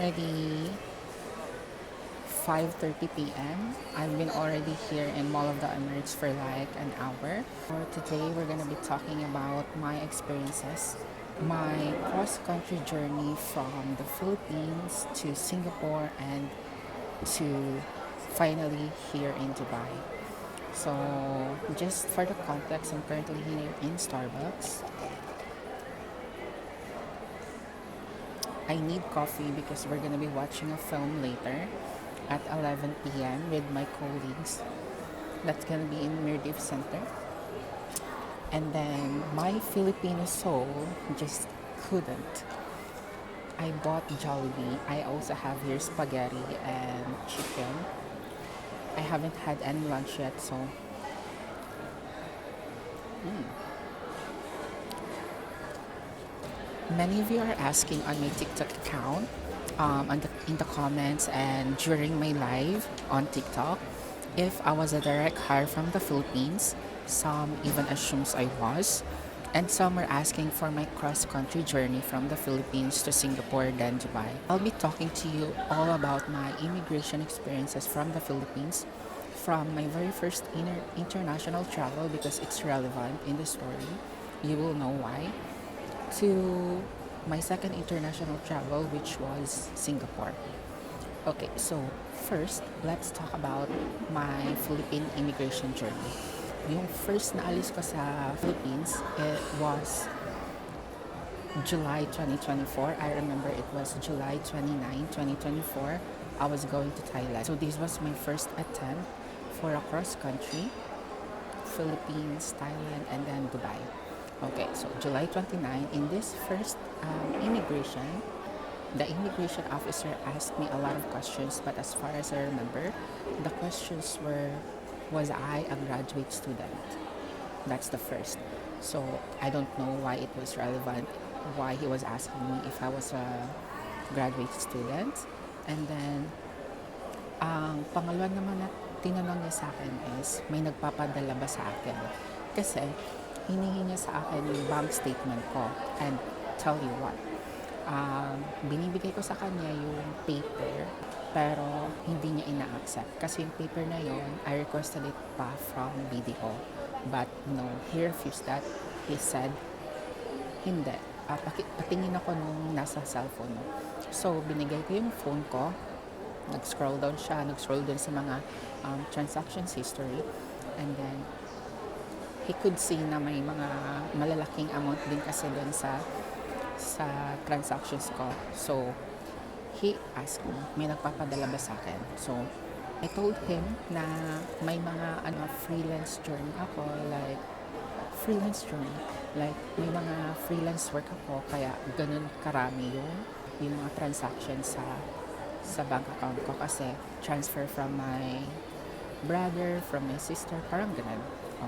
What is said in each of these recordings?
already 5:30 p.m. I've been already here in Mall of the Emirates for like an hour. For today, we're gonna be talking about my experiences, my cross-country journey from the Philippines to Singapore and to finally here in Dubai. So, just for the context, I'm currently here in Starbucks. I need coffee because we're gonna be watching a film later at 11 p.m. with my colleagues. That's gonna be in Mirdiv Center. And then my Filipino soul just couldn't. I bought Jollibee. I also have here spaghetti and chicken. I haven't had any lunch yet, so many of you are asking on my TikTok account, in the comments and during my live on TikTok, if I was a direct hire from the Philippines. Some even assumes I was. And some are asking for my cross-country journey from the Philippines to Singapore, then Dubai. I'll be talking to you all about my immigration experiences from the Philippines, from my very first international travel because it's relevant in the story. You will know why. To my second international travel, which was Singapore. Okay, so first, let's talk about my Philippine immigration journey. Yung first na alis ko sa Philippines, it was July 2024. I remember it was July 29, 2024. I was going to Thailand. So this was my first attempt for a cross-country, Philippines, Thailand, and then Dubai. Okay, so July 29, in this first immigration, the immigration officer asked me a lot of questions, but as far as I remember, the questions were, was I a graduate student? That's the first. So I don't know why it was relevant, why he was asking me if I was a graduate student. And then, ang pangalawa naman na tinanong niya sa akin is, may nagpapadala ba sa akin? Kasi, hinihingi niya sa akin yung bank statement ko. And tell you what, binibigay ko sa kanya yung paper, pero hindi niya ina-accept. Kasi yung paper na yon, I requested it pa from BDO. But no, he refused that. He said, hindi. Patingin ako nung nasa cellphone mo. So, binigay ko yung phone ko. Nag-scroll down siya. Nag-scroll down sa mga transactions history. And then, he could see na may mga malalaking amount din kasi doon sa transactions ko. So, he asked me, may nagpapadala ba sa akin? So, I told him na may mga freelance journey ako, like, may mga freelance work ako, kaya ganun karami yung mga transactions sa bank account ko kasi transfer from my brother, from my sister, parang ganun.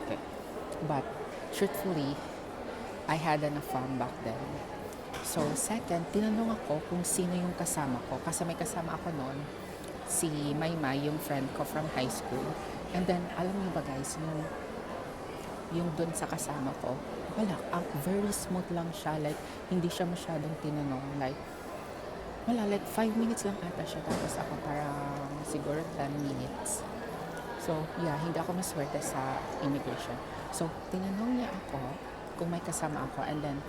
Okay. But, truthfully, I had an farm back then. So, second, tinanong ako kung sino yung kasama ko. Kasi may kasama ako noon, si Maymay, yung friend ko from high school. And then, alam niyo ba guys, yung dun sa kasama ko, wala, very smooth lang siya. Like, hindi siya masyadong tinanong. Like, wala, like 5 minutes lang ata siya. Tapos ako parang siguro 10 minutes. So, yeah, hindi ako maswerte sa immigration. So, tinanong niya ako kung may kasama ako. And then,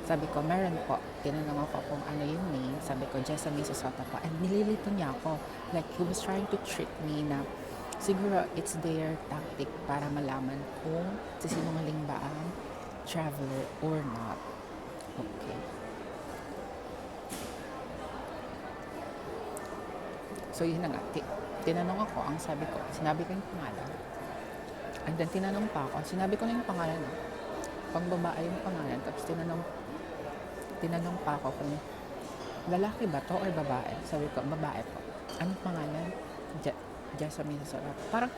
sabi ko, meron po. Tinanong ako kung ano yung name. Sabi ko, Jessamine Sosota po. And nililito niya ako. Like, he was trying to trick me na siguro it's their tactic para malaman kung sisinungaling ba ang traveler or not. Okay. So, yun na nga. Tinanong ako, ang sinabi ko yung pangalan. And then, tinanong pa ako, sinabi ko na yung pangalan. Pang babae yung pangalan. Tapos, tinanong pa ako kung lalaki ba to or babae. Sabi ko, babae po. Anong pangalan? Jessamine Sosota. Parang,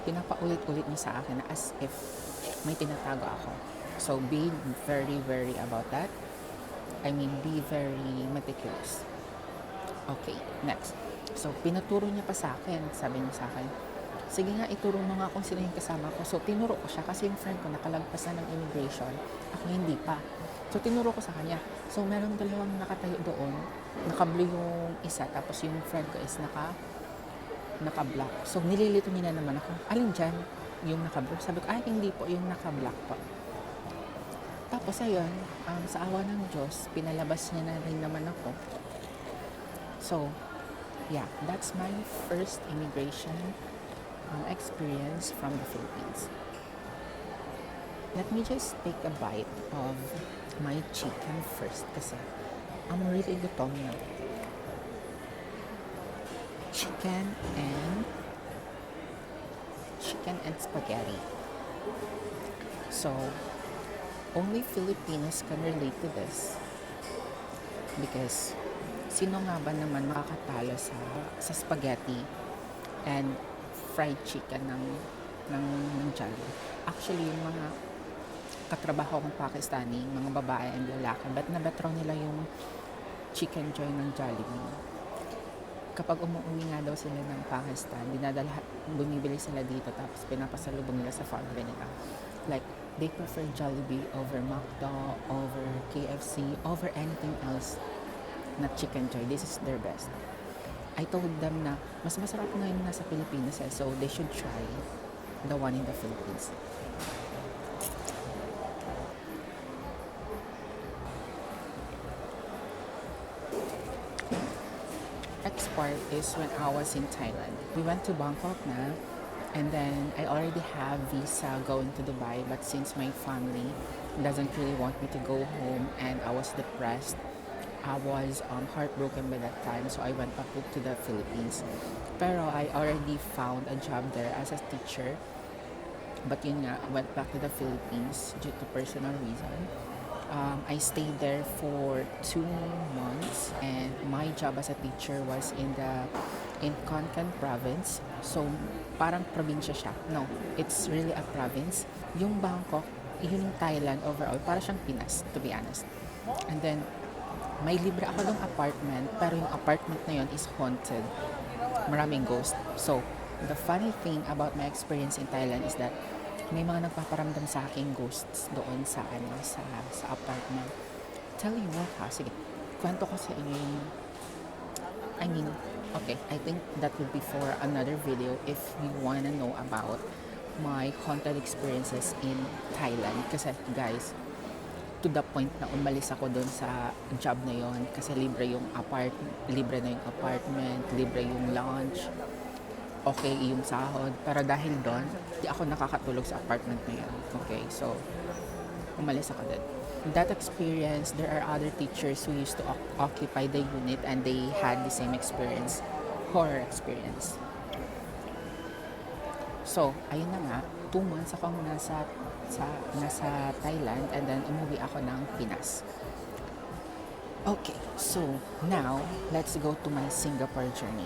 pinapaulit-ulit niya sa akin as if may tinatago ako. So, be very, very about that. I mean, be very meticulous. Okay, next. So, pinaturo niya pa sa akin. Sabi niya sa akin, sige nga, ituro mo nga kung sino yung kasama ko. So, tinuro ko siya kasi yung friend ko nakalagpas na ng immigration. Ako hindi pa. So, tinuro ko sa kanya. So, meron dalawang nakatayo doon. Naka-blue yung isa, tapos yung friend ko is naka-black. So, nililito niya na naman ako. Alin dyan? Yung naka-blue. Sabi ko, ay, hindi po. Yung naka-black po. Tapos, ayun, sa awa ng Diyos, pinalabas niya na rin naman ako. So, yeah, that's my first immigration experience from the Philippines. Let me just take a bite of my chicken first kasi I'm really gutom na. Chicken and spaghetti. So, only Filipinos can relate to this because sino nga ba naman makakatalo sa spaghetti and fried chicken ng Jollibee? Actually, yung mga katrabaho kong Pakistani, mga babae and lalaki, but nabatraw nila yung chicken joy ng Jollibee. Kapag umuwi nga daw sila ng Pakistan, bumibili sila dito tapos pinapasalubong nila sa family nila. Like, they prefer Jollibee over McDo, over KFC, over anything else na chicken joy. This is their best. I told them na mas masarap nga yung nasa Pilipinas so they should try the one in the Philippines. Next part is when I was in Thailand. We went to Bangkok na, and then I already have visa going to Dubai, but since my family doesn't really want me to go home and I was depressed, I was heartbroken by that time, so I went back to the Philippines. Pero I already found a job there as a teacher, but yun nga, went back to the Philippines due to personal reason. I stayed there for 2 months, and my job as a teacher was in Kon Kan province. So, parang probinsya siya. No, it's really a province. Yung Bangkok, yun yung Thailand overall, para siyang Pinas, to be honest. And then, may libre ako ng apartment, pero yung apartment na yun is haunted. Maraming ghost. So, the funny thing about my experience in Thailand is that may mga nagpaparamdam sa aking ghosts doon sa apartment. Tell you what ha, sige, kwento ko sa inyo yung, okay, I think that would be for another video if you wanna know about my haunted experiences in Thailand. Kasi guys, to the point na umalis ako doon sa job na yon kasi libre na yung apartment, libre yung lunch, okay yung sahod. Pero dahil doon, di ako nakakatulog sa apartment na yan. Okay, so umalis ako doon. That experience, there are other teachers who used to occupy the unit and they had the same experience, horror experience. So, ayun na nga, 2 months akong nasa Thailand and then umuwi ako ng Pinas. Okay, so now, let's go to my Singapore journey.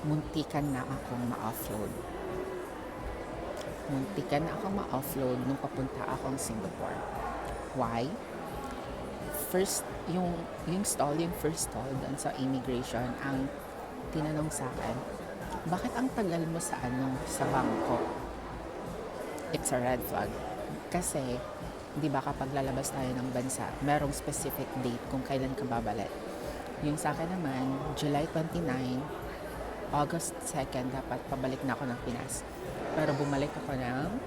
Muntikan na akong ma-offload nung papunta akong Singapore. Why? First, yung first stall doon sa immigration, ang tinanong sa akin, bakit ang tagal mo sa Bangkok? It's a red flag. Kasi, di ba kapag lalabas tayo ng bansa, merong specific date kung kailan ka babalik. Yung sa akin naman, July 29, August 2nd, dapat pabalik na ako ng Pinas. Pero bumalik ako ng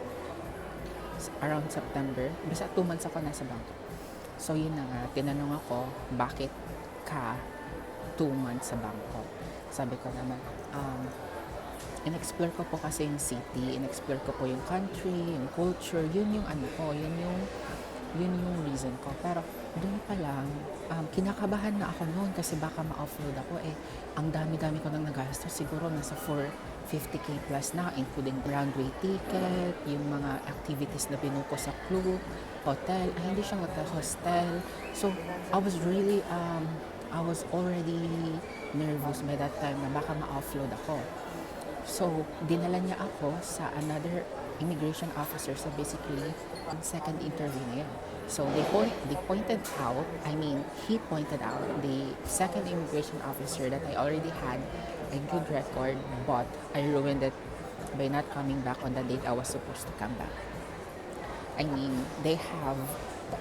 around September. Basta 2 months ako nasa Bangkok. So yun na nga, tinanong ako, bakit ka 2 months sa Bangkok? Sabi ko naman, in-explore ko po kasi yung city, in-explore ko po yung country, yung culture, yun yung yun yung reason ko. Pero doon pa lang, kinakabahan na ako noon kasi baka ma-offload ako ang dami-dami ko nang nagastos, siguro nasa 450k plus na, including runway ticket, yung mga activities na binuko sa club, hotel, hindi siya hostel. So, I was already nervous by that time na baka ma-offload ako. So, dinala niya ako sa another immigration officer. So, basically, ang second interview na yun. So, he pointed out, the second immigration officer that I already had a good record, but I ruined it by not coming back on the date I was supposed to come back. They have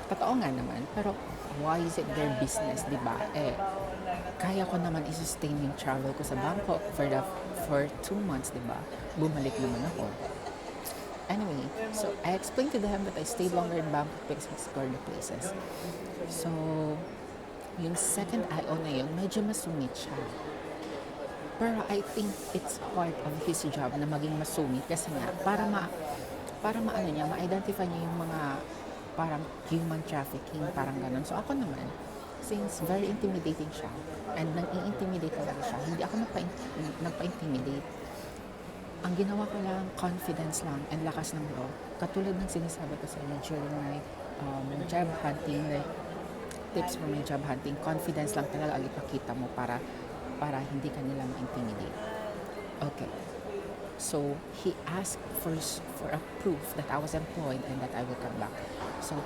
Totoo nga naman, pero why is it their business, di ba? Kaya ko naman i-sustain yung travel ko sa Bangkok for 2 months, di ba? Bumalik naman ako. Anyway, so I explained to them that I stayed longer in Bangkok because I explored the places. So, yung second IO na yun, medyo masungit siya. Pero I think it's part of his job na maging masungit kasi nga, para maano niya, ma-identify niya yung mga parang human trafficking, parang ganun. So ako naman, since very intimidating siya, and nang i-intimidate talaga siya, hindi ako nagpa-intimidate. Ang ginawa ko lang, confidence lang, and lakas ng loob. Katulad ng sinasabi ko sa inyo during my job hunting, tips for my job hunting, confidence lang talaga ang ipakita mo para hindi ka nila ma-intimidate. Okay. So, he asked first for a proof that I was employed and that I will come back. So,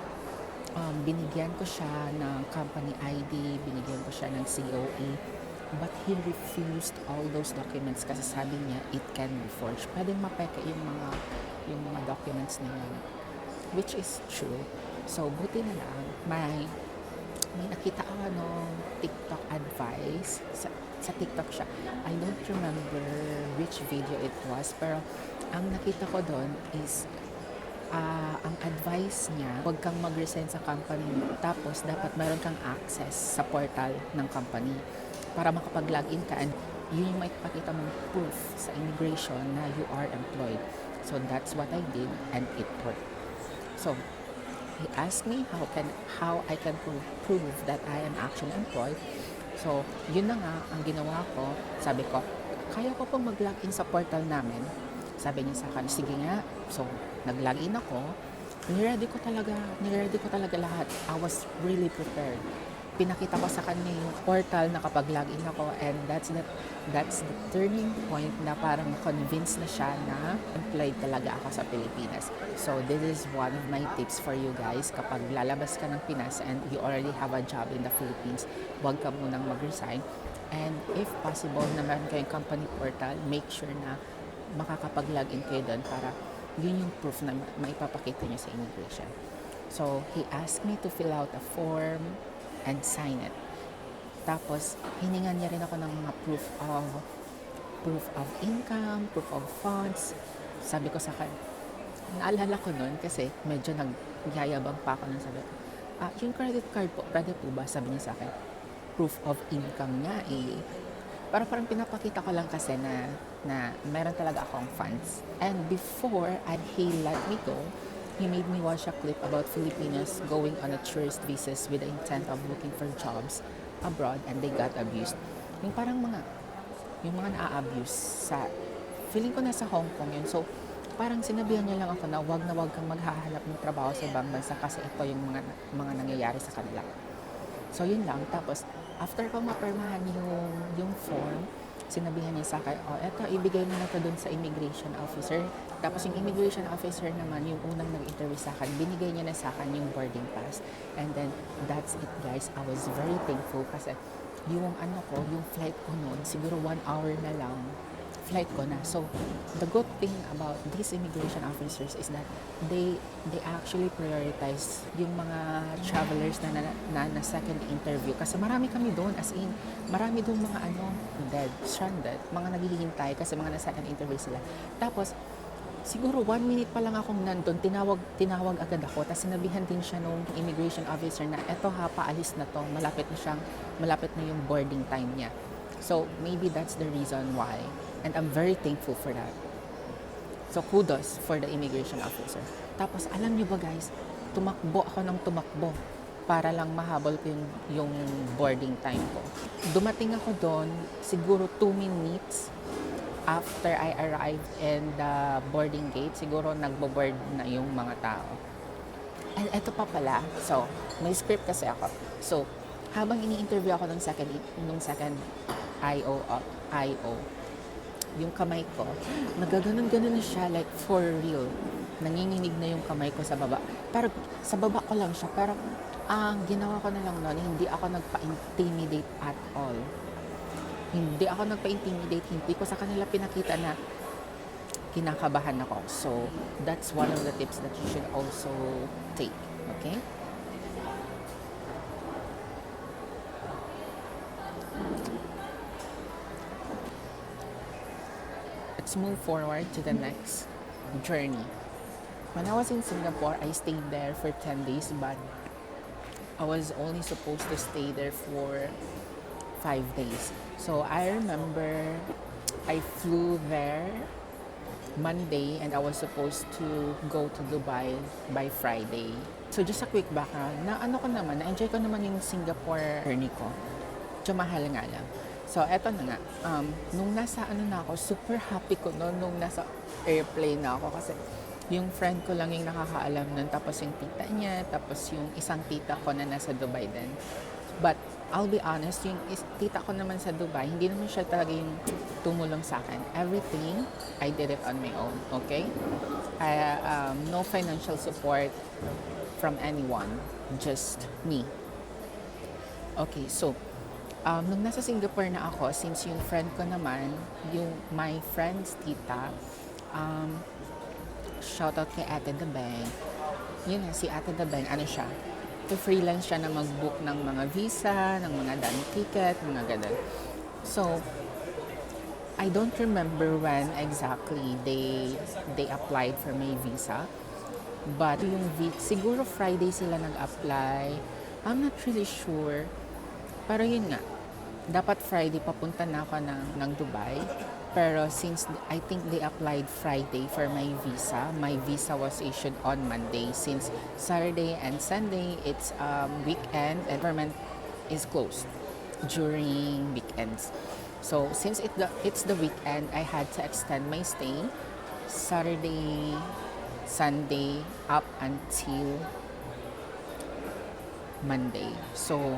binigyan ko siya ng company ID, binigyan ko siya ng COE, but he refused all those documents kasi sabi niya it can be forged. Pwedeng mapeke yung mga documents na yun, which is true. So, buti na lang, may nakita ako TikTok advice sa TikTok siya. I don't remember which video it was, pero ang nakita ko doon is ang advice niya, huwag kang mag-resign sa company mo. Tapos, dapat mayroon kang access sa portal ng company para makapag-login ka. And yun yung maipakita mong proof sa immigration na you are employed. So, that's what I did and it worked. So, he asked me how I can prove that I am actually employed. So, yun na nga, ang ginawa ko, sabi ko, kaya ko pong mag-login sa portal namin. Sabi niya sa akin, sige nga. So, nag-login ako. Niready ko talaga lahat. I was really prepared. Pinakita ko sa kanya yung portal na kapag login ako, and that's the turning point na parang convinced na siya na employed talaga ako sa Pilipinas. So, this is one of my tips for you guys. Kapag lalabas ka ng Pinas and you already have a job in the Philippines, huwag ka munang mag-resign. And if possible na meron kayong company portal, make sure na makakapag-login kayo doon para yun yung proof na maipapakita niyo sa immigration. So, he asked me to fill out a form and sign it. Tapos, hiningan niya rin ako ng mga proof of income, proof of funds. Sabi ko sa kanya, naalala ko nun kasi medyo nagyayabang pa ako nung sabi ko, yung credit card po, pwede po ba? Sabi niya sa akin, proof of income nga eh. Parang pinapakita ko lang kasi na meron talaga akong funds. And before he let me go, he made me watch a clip about Filipinos going on a tourist visas with the intent of looking for jobs abroad and they got abused. Yung mga na-abuse feeling ko nasa Hong Kong yun. So, parang sinabihan niya lang ako na wag kang maghahanap ng trabaho sa ibang bansa kasi ito yung mga nangyayari sa kanila. So, yun lang. Tapos, after ko mapirmahan yung form, sinabihan niya sa akin, eto, ibigay mo na to dun sa immigration officer. Tapos yung immigration officer naman, yung unang nag-interview sa akin, binigay niya na sa akin yung boarding pass. And then, that's it guys. I was very thankful kasi yung flight ko noon, siguro 1 hour na lang, flight ko na. So, the good thing about these immigration officers is that they actually prioritize yung mga travelers na second interview. Kasi marami kami doon, as in, marami doon mga dead, stranded, mga naghihintay kasi mga na second interview sila. Tapos, siguro 1 minute pa lang akong nandun, tinawag agad ako. Tapos sinabihan din siya nung immigration officer na, eto ha, paalis na to, malapit na yung boarding time niya. So, maybe that's the reason why. And I'm very thankful for that. So, kudos for the immigration officer. Tapos, alam niyo ba guys, tumakbo ako ng tumakbo para lang mahabol ko yung boarding time ko. Dumating ako doon, siguro 2 minutes after I arrived in the boarding gate. Siguro nagbo-board na yung mga tao. And eto pa pala, so, may script kasi ako. So, habang ini-interview ako nung second IO, yung kamay ko, nagaganon-ganon na siya, like for real. Nanginginig na yung kamay ko sa baba. Pero sa baba ko lang siya. Pero ang ginawa ko na lang noon, hindi ako nagpa-intimidate at all. Hindi ako nagpa-intimidate. Hindi ko sa kanila pinakita na kinakabahan ako. So, that's one of the tips that you should also take. Okay? let's move forward to the next journey. When I was in Singapore, I stayed there for 10 days, but I was only supposed to stay there for 5 days. So I remember I flew there Monday and I was supposed to go to Dubai by Friday. So just a quick background, na-enjoy ko naman yung Singapore journey ko. So mahal nga lang. So eto na nga, nung nasa na ako, super happy ko noon nung nasa airplane na ako kasi yung friend ko lang yung nakakaalam nun, tapos yung tita niya, tapos yung isang tita ko na nasa Dubai din. But I'll be honest, yung tita ko naman sa Dubai, hindi naman siya talaga yung tumulong sa akin. Everything, I did it on my own, okay? No financial support from anyone, just me. Okay, so, nung nasa Singapore na ako, since yung friend ko naman, my friend's tita, shoutout kay Ate The Bang. Yun na, si Ate The Bang, siya? Freelance siya na mag-book ng mga visa, ng mga dummy ticket, mga ganun. So, I don't remember when exactly they applied for my visa. But yung siguro Friday sila nag-apply. I'm not really sure. Pero yun nga, dapat Friday papunta na ako ng Dubai. Pero since I think they applied Friday for my visa was issued on Monday. Since Saturday and Sunday, it's weekend and government is closed during weekends. So since it's the weekend, I had to extend my stay Saturday, Sunday up until Monday. So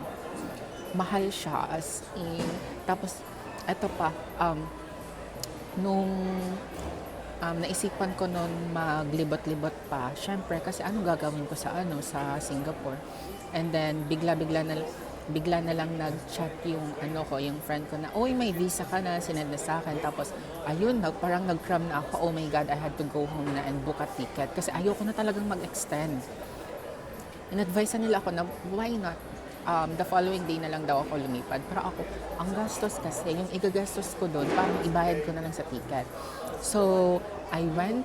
mahal siya as in. Tapos eto pa, nung naisipan ko noon maglibot-libot pa, syempre kasi ano gagawin ko sa Singapore. And then bigla na lang nag-chat yung friend ko na, "Oy, may visa ka na," sinend na sa akin. Tapos ayun, parang nag-cram na ako. Oh my God, I had to go home na and book a ticket kasi ayoko na talagang mag-extend. In-advise nila ako na why not? The following day na lang daw ako lumipad. Pero ako, ang gastos kasi, yung igagastos ko doon, parang ibayad ko na lang sa ticket. So, I went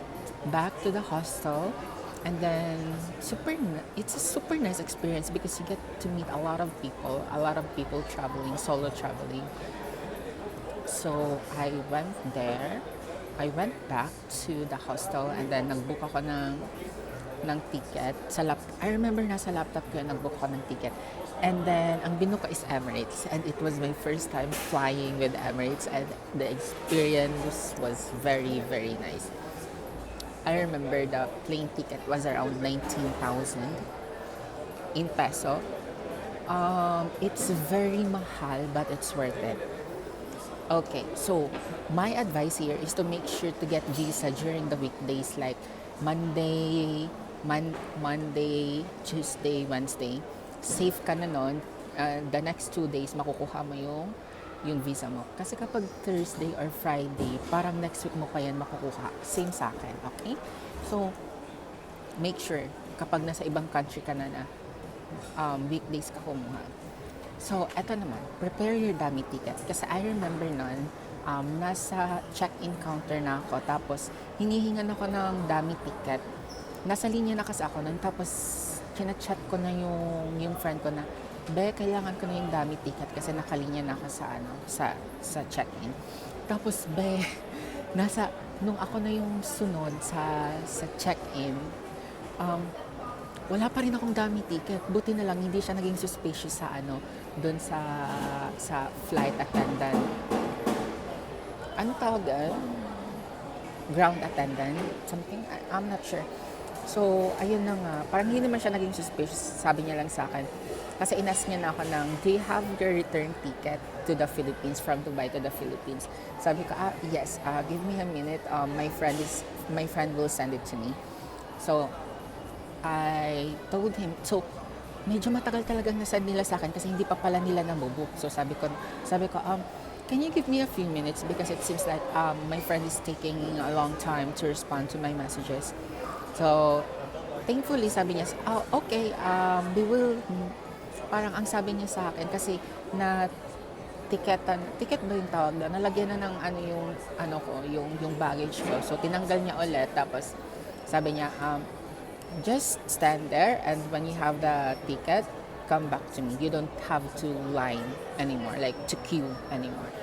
back to the hostel and then it's a super nice experience because you get to meet a lot of people traveling, solo traveling. So, I went there. I went back to the hostel and then nag-book ako ng ticket. I remember nasa laptop ko nag-book ako ng ticket. And then, ang binuka is Emirates. And it was my first time flying with Emirates. And the experience was very, very nice. I remember the plane ticket was around 19,000 in peso. It's very mahal, but it's worth it. Okay, so my advice here is to make sure to get visa during the weekdays like Monday, Tuesday, Wednesday. Safe ka na nun. The next 2 days, makukuha mo yung visa mo. Kasi kapag Thursday or Friday, parang next week mo pa yan makukuha. Same sa akin, okay? So, make sure, kapag nasa ibang country ka na weekdays ka kumuha. So, eto naman, prepare your dummy ticket. Kasi I remember nun, nasa check-in counter na ako, tapos hinihingan ako ng dummy ticket. Nasa linya na kasi ako nun, tapos kinachat ko na yung friend ko na, "Be, kailangan ko na yung dummy ticket kasi nakalinya na ako sa check-in." Tapos, be, nung ako na yung sunod sa check-in, wala pa rin akong dummy ticket. Buti na lang, hindi siya naging suspicious doon sa flight attendant. Ano tawag? Ground attendant? Something? I'm not sure. So, ayun na nga. Parang hindi naman siya naging suspicious. Sabi niya lang sa akin. Kasi inas niya na ako "Do you have your return ticket to the Philippines, from Dubai to the Philippines?" Sabi ko, yes. Give me a minute. My friend will send it to me. So, I told him. So, medyo matagal talagang nasend nila sa akin kasi hindi pa pala nila nabubook. So, sabi ko, "Can you give me a few minutes? Because it seems like my friend is taking a long time to respond to my messages." So, thankfully, sabi niya, okay, we will, parang ang sabi niya sa akin, kasi ticket ba yung tawag doon? Nalagyan na ng ano yung, ano ko, yung baggage ko. So, tinanggal niya ulit. Tapos, sabi niya, just stand there and when you have the ticket, come back to me. You don't have to line anymore, like to queue anymore.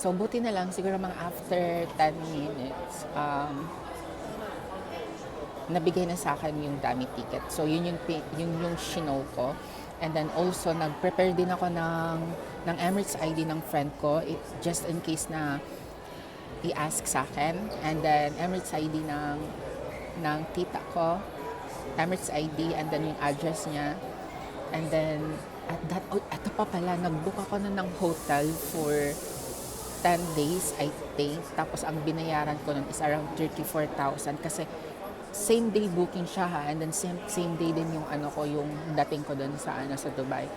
So, buti na lang, siguro mga after 10 minutes, nabigay na sa akin yung dummy ticket. So, yun yung shinow ko. And then also, nag-prepare din ako ng Emirates ID ng friend ko, just in case na i-ask sa akin. And then, Emirates ID ng tita ko, Emirates ID, and then yung address niya. And then, ito pa pala, nag-book ako na ng hotel for 10 days, I think. Tapos, ang binayaran ko nun is around 34,000 kasi same day booking siya ha, and then same day din yung ano ko, yung dating ko doon sa Dubai.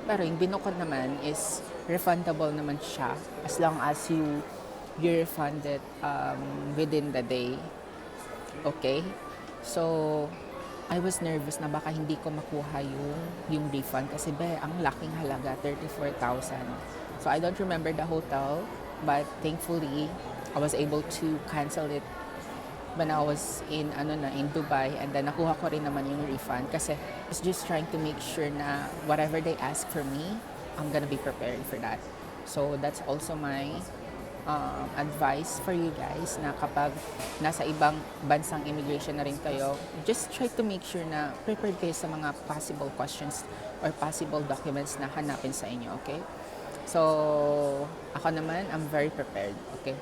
Pero yung binukod naman is refundable naman siya as long as you refund it within the day. Okay? So, I was nervous na baka hindi ko makuha yung refund kasi ang laking halaga, 34,000. So, I don't remember the hotel, but thankfully, I was able to cancel it when I was in Dubai, and then nakuha ko rin naman yung refund kasi I was just trying to make sure na whatever they ask for me, I'm gonna be prepared for that. So that's also my advice for you guys na kapag nasa ibang bansang immigration na rin kayo, just try to make sure na prepared kayo sa mga possible questions or possible documents na hanapin sa inyo, okay? So, ako naman, I'm very prepared, okay?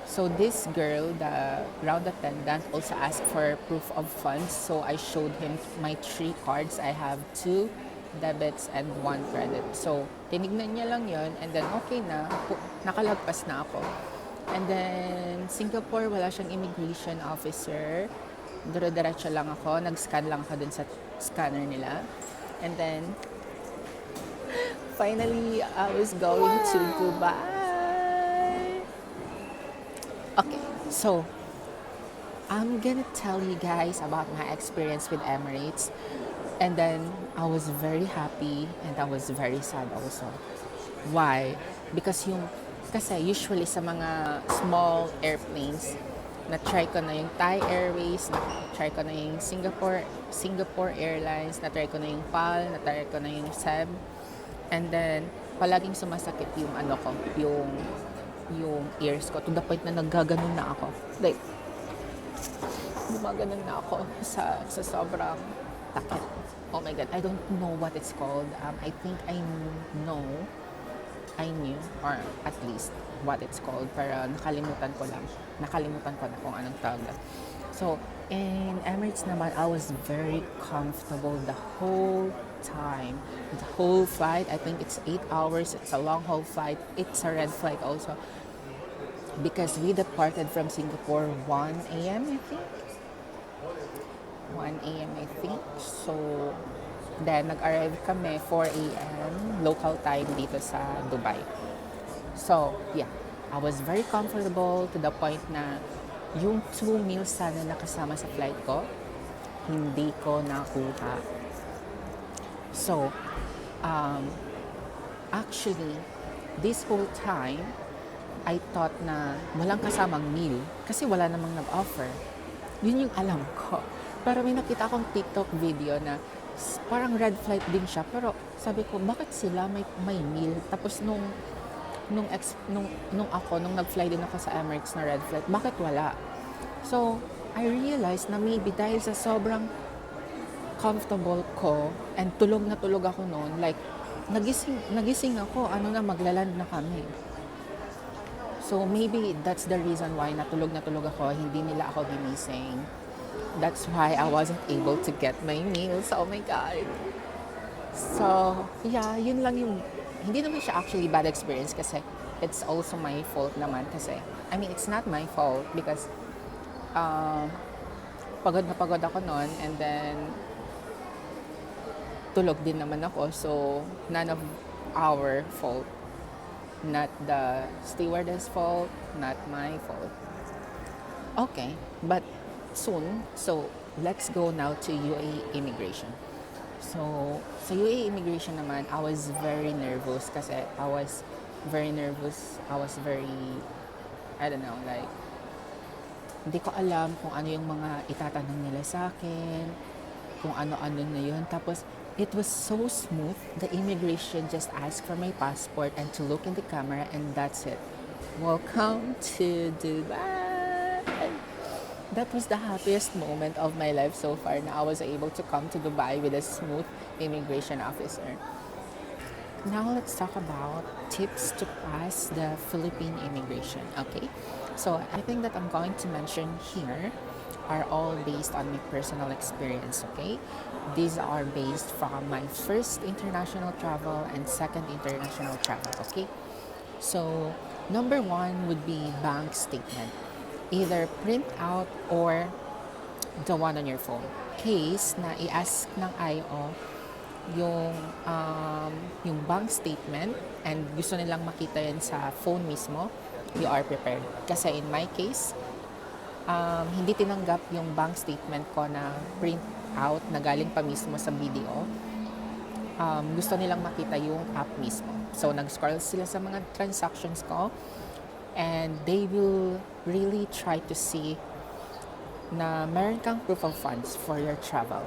So this girl, the ground attendant, also asked for proof of funds. So I showed him my 3 cards. I have 2 debits and 1 credit. So tinignan niya lang yon, and then okay na, nakalagpas na ako. And then Singapore, wala siyang immigration officer. Dire-diretso lang ako. Nag-scan lang ako dun sa scanner nila. And then finally, I was going to Dubai. Okay, so I'm gonna tell you guys about my experience with Emirates, and then I was very happy and I was very sad also. Why? Kasi usually sa mga small airplanes, na-try ko na yung Thai Airways, na-try ko na yung Singapore Airlines, na-try ko na yung PAL, na-try ko na yung SEB, and then palaging sumasakit yung yung ears ko to the point na naggaganon na ako. Like, gumaganon na ako sa sobrang takot. Oh my God, I don't know what it's called. I think I knew, or at least what it's called, pero nakalimutan ko na kung anong tawag. So, in Emirates naman, I was very comfortable the whole time. The whole flight, I think it's 8 hours. It's a long haul flight. It's a red flight also. Because we departed from Singapore 1 a.m. I think. 1 a.m. I think. So, then nag-arrive kami 4 a.m. local time dito sa Dubai. So, yeah. I was very comfortable to the point na yung 2 meals sana nakasama sa flight ko, hindi ko nakuha. So, actually, this whole time, I thought na walang kasamang meal kasi wala namang nag-offer. Yun yung alam ko. Pero may nakita akong TikTok video na parang red flight din siya. Pero sabi ko, bakit sila may meal? Tapos nung nag-fly din ako sa Emirates na red flight, bakit wala? So, I realized na maybe dahil sa sobrang comfortable ko and tulog na tulog ako noon, like nagising ako, maglaland na kami. So maybe that's the reason why natulog ako, hindi nila ako ginising. That's why I wasn't able to get my meals. Oh my God. So, yeah, yun lang yung, hindi naman siya actually bad experience kasi it's also my fault naman kasi, I mean, it's not my fault because pagod na pagod ako noon, and then tulog din naman ako, so none of our fault. Not the stewardess fault, not my fault. Okay, but soon, so let's go now to UAE immigration. So, sa UAE immigration naman, I was very nervous kasi I was very nervous. I was very, I don't know, like, hindi ko alam kung ano yung mga itatanong nila sa akin, kung ano-ano na yun. Tapos, it was so smooth. The immigration just asked for my passport and to look in the camera and that's it. Welcome to Dubai. That was the happiest moment of my life so far na I was able to come to Dubai with a smooth immigration officer. Now let's talk about tips to pass the Philippine immigration. Okay, so I think that I'm going to mention here are all based on my personal experience. Okay, these are based from my first international travel and second international travel. Okay, so number one would be bank statement, either print out or the one on your phone. Case na i-ask ng IO yung yung bank statement and gusto nilang makita yan sa phone mismo, you are prepared. Kasi in my case, hindi tinanggap yung bank statement ko na print out na galing pa mismo sa video. Gusto nilang makita yung app mismo. So, nag-scroll sila sa mga transactions ko and they will really try to see na meron kang proof of funds for your travel.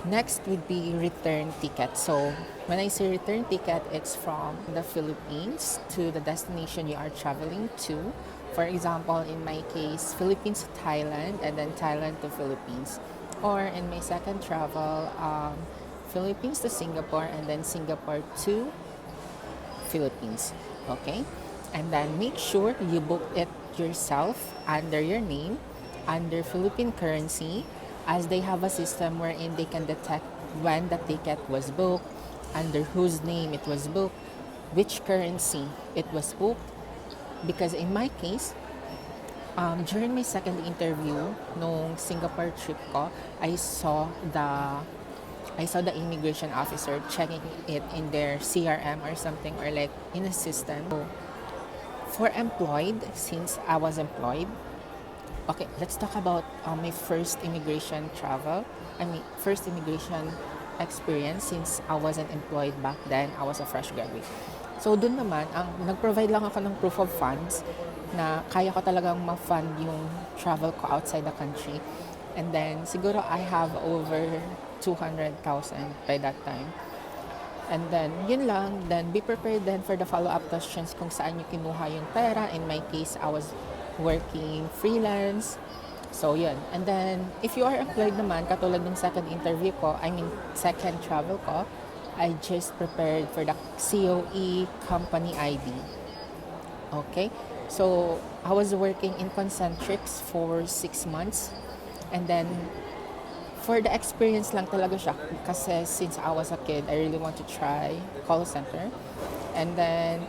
Next would be return ticket. So, when I say return ticket, it's from the Philippines to the destination you are traveling to. For example, in my case, Philippines to Thailand and then Thailand to Philippines. Or in my second travel, Philippines to Singapore and then Singapore to Philippines. Okay? And then make sure you book it yourself under your name, under Philippine currency, as they have a system wherein they can detect when the ticket was booked, under whose name it was booked, which currency it was booked. Because in my case, during my second interview nung Singapore trip ko, I saw the immigration officer checking it in their CRM or something, or like in a system. So, for employed, since I was employed, okay, let's talk about my first immigration travel. First immigration experience since I wasn't employed back then. I was a fresh graduate. So, dun naman, nag-provide lang ako ng proof of funds na kaya ko talagang ma-fund yung travel ko outside the country. And then, siguro I have over 200,000 by that time. And then, yun lang. Then, be prepared then for the follow-up questions kung saan yung kinuha yung pera. In my case, I was working freelance. So, yun. And then, if you are employed naman, katulad ng second interview ko, second travel ko, I just prepared for the COE company ID. Okay? So, I was working in Concentrix for 6 months. And then, for the experience lang talaga siya. Kasi since I was a kid, I really want to try call center. And then,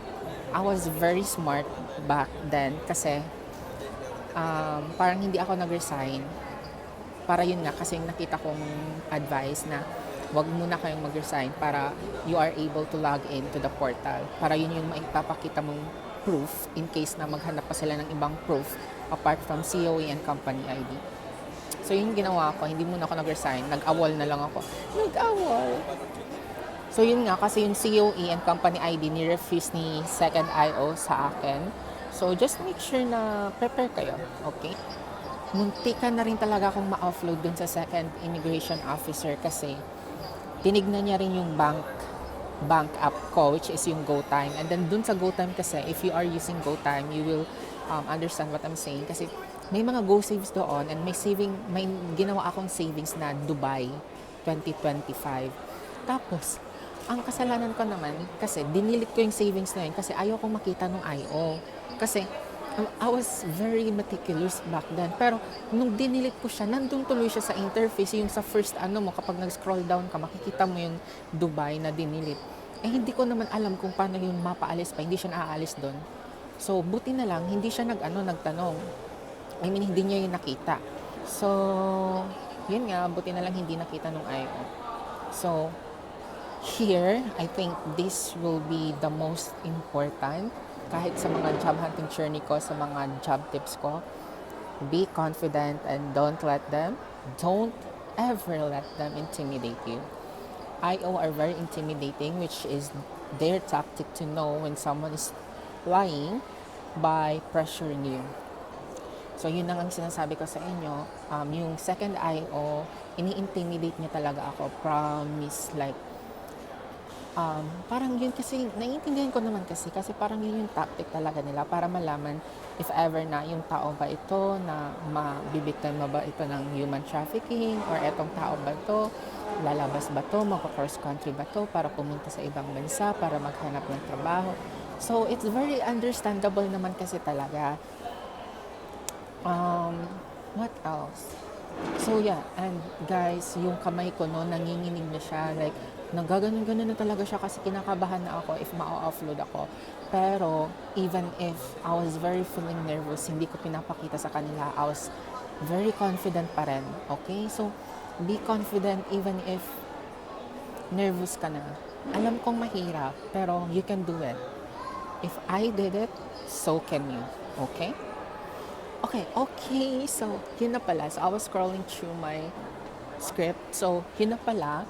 I was very smart back then kasi parang hindi ako nag-resign. Para yun nga, kasi nakita kong advice na wag muna kayong mag-resign para you are able to log in to the portal. Para yun yung maipapakita mong proof in case na maghanap pa sila ng ibang proof apart from COE and company ID. So yun yung ginawa ko, hindi muna ako nag-resign, nag-awol na lang ako. Nag-awol! So yun nga, kasi yung COE and company ID ni-refuse ni second IO sa akin. So just make sure na prepare kayo, okay? Muntikan na rin talaga akong ma-offload dun sa second immigration officer kasi tinignan niya rin yung bank app ko, which is yung GoTime. And then dun sa GoTime kasi, if you are using GoTime, you will understand what I'm saying. Kasi may mga GoSaves doon and may ginawa akong savings na Dubai 2025. Tapos, ang kasalanan ko naman, kasi dinilit ko yung savings na yun kasi ayaw kong makita nung IO. Kasi I was very meticulous back then. Pero nung dinilit ko siya, nandun tuloy siya sa interface. Yung sa first mo, kapag nag-scroll down ka, makikita mo yung Dubai na dinilit. Eh, hindi ko naman alam kung paano yung mapaalis pa. Hindi siya naaalis doon. So, buti na lang, hindi siya nagtanong. Hindi niya yung nakita. So, yun nga, buti na lang hindi nakita nung IO. So, here, I think this will be the most important. Kahit sa mga job hunting journey ko, sa mga job tips ko, be confident and don't ever let them intimidate you. IO are very intimidating, which is their tactic to know when someone is lying by pressuring you. So yun ang sinasabi ko sa inyo, yung second IO, ini-intimidate niya talaga ako, promise, like, parang yun kasi, naiintindihan ko naman kasi parang yun yung tactic talaga nila para malaman if ever na yung tao ba ito na mabibiktima ba ito ng human trafficking, or etong tao ba ito, lalabas ba to, magka-cross country ba to para pumunta sa ibang bansa para maghanap ng trabaho. So it's very understandable naman kasi talaga. What else? So yeah, and guys, yung kamay ko no, nanginginig na siya, like, nagaganon-ganon na talaga siya kasi kinakabahan na ako if ma-offload ako. Pero, even if I was very feeling nervous, hindi ko pinapakita sa kanila, I was very confident pa rin, okay? So, be confident even if nervous ka na. Alam kong mahirap, pero you can do it. If I did it, so can you, okay? Okay. So, yun na pala. So, I was scrolling through my script. So, yun na pala.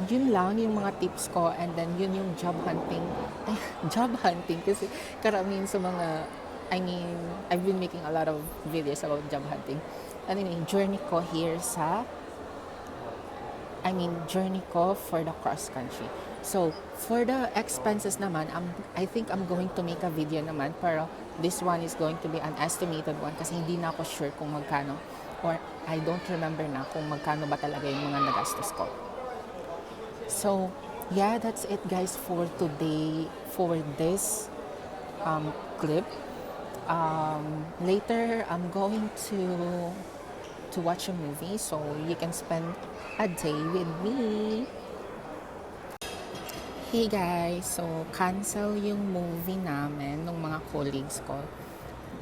Yun lang yung mga tips ko. And then, yun yung job hunting. Job hunting. Kasi karamihan sa mga, I've been making a lot of videos about job hunting. Anyway, journey ko here journey ko for the cross country. So, for the expenses naman, I think I'm going to make a video naman, pero this one is going to be an estimated one kasi hindi na ako sure kung magkano, or I don't remember na kung magkano ba talaga yung mga nagastos ko. So, yeah, that's it guys for today, for this clip. Later, I'm going to watch a movie, so you can spend a day with me. Hey guys, so cancel yung movie namin ng mga colleagues ko.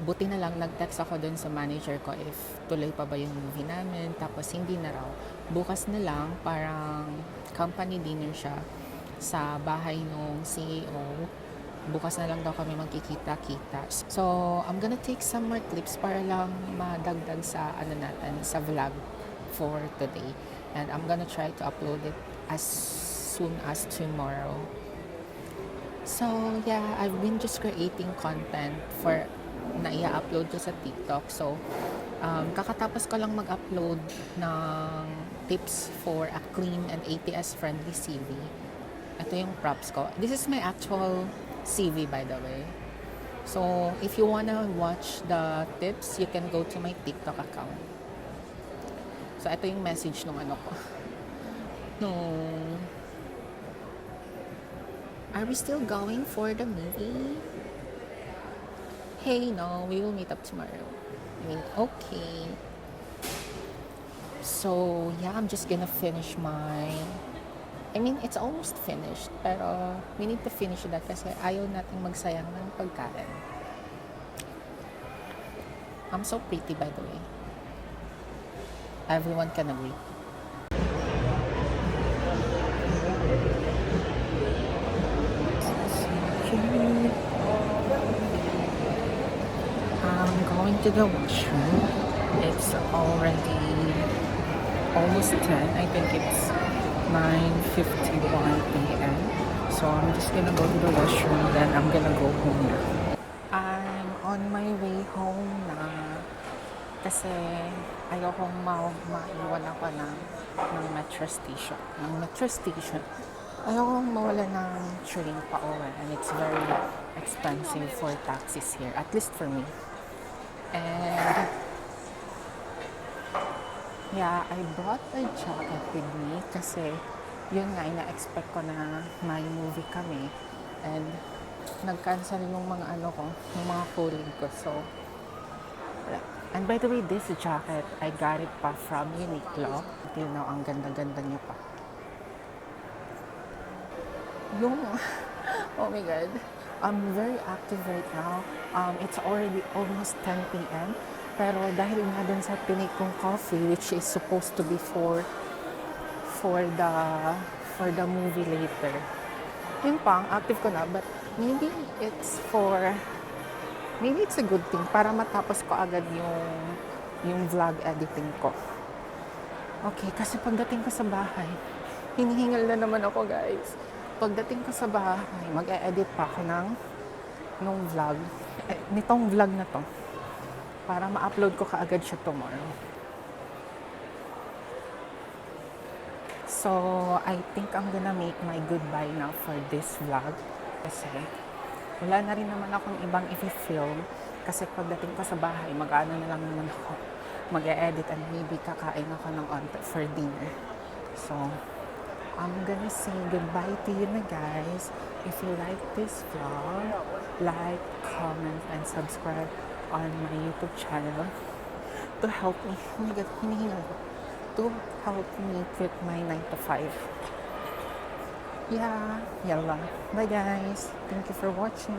Buti na lang nag-text ako dun sa manager ko if tuloy pa ba yung movie namin, tapos hindi na raw. Bukas na lang, parang company dinner siya sa bahay ng CEO. Bukas na lang daw kami magkikita-kita. So, I'm gonna take some more clips para lang madagdag sa sa vlog for today. And I'm gonna try to upload it as soon as tomorrow. So, yeah, I've been just creating content for na i-upload ko sa TikTok. So, kakatapos ko lang mag-upload ng tips for a clean and ATS-friendly CV. Ito yung props ko. This is my actual CV, by the way. So, if you wanna watch the tips, you can go to my TikTok account. So, ito yung message nung ko. Are we still going for the movie? Hey, no, we will meet up tomorrow. Okay. So, yeah, I'm just gonna finish it's almost finished, pero we need to finish that kasi ayaw nating magsayang ng pagkain. I'm so pretty, by the way. Everyone can agree. I'm going to the washroom. It's already almost 10. I think it's 9:51 p.m. So I'm just gonna go to the washroom, then I'm gonna go home na. I'm on my way home na kasi ayokong maiwan ako ng metro station. Ayokong mawala ng train pa uwi, and it's very expensive for taxis here, at least for me. And yeah, I brought a jacket with me kasi yun nga, ina-expect ko na may movie kami, and nag-cancel yung mga yung mga colleague ko. So, and by the way, this jacket, I got it pa from Uniqlo. Until now, ang ganda-ganda niya pa. Oh my God, I'm very active right now. It's already almost 10 p.m. Pero dahil nga dun sa tinake kong coffee, which is supposed to be for the movie later, yun pa, active ko na, but maybe it's a good thing para matapos ko agad yung vlog editing ko. Okay, kasi pagdating ko sa bahay, Hinihingal na naman ako, guys. Pagdating ko sa bahay, mag-e-edit pa ako nung vlog. Nitong vlog na to. Para ma-upload ko kaagad siya tomorrow. So, I think I'm gonna make my goodbye now for this vlog. Kasi, wala na rin naman akong ibang i-film. Kasi pagdating ko sa bahay, mag-ano na lang naman ako. Mag-e-edit and maybe kakain ako ng for dinner. So, I'm gonna say goodbye to you na, guys. If you like this vlog, like, comment, and subscribe on my YouTube channel to help me. Oh my God, hinihingal ko. To help me quit my 9 to 5. Yeah, yalla. Bye, guys. Thank you for watching.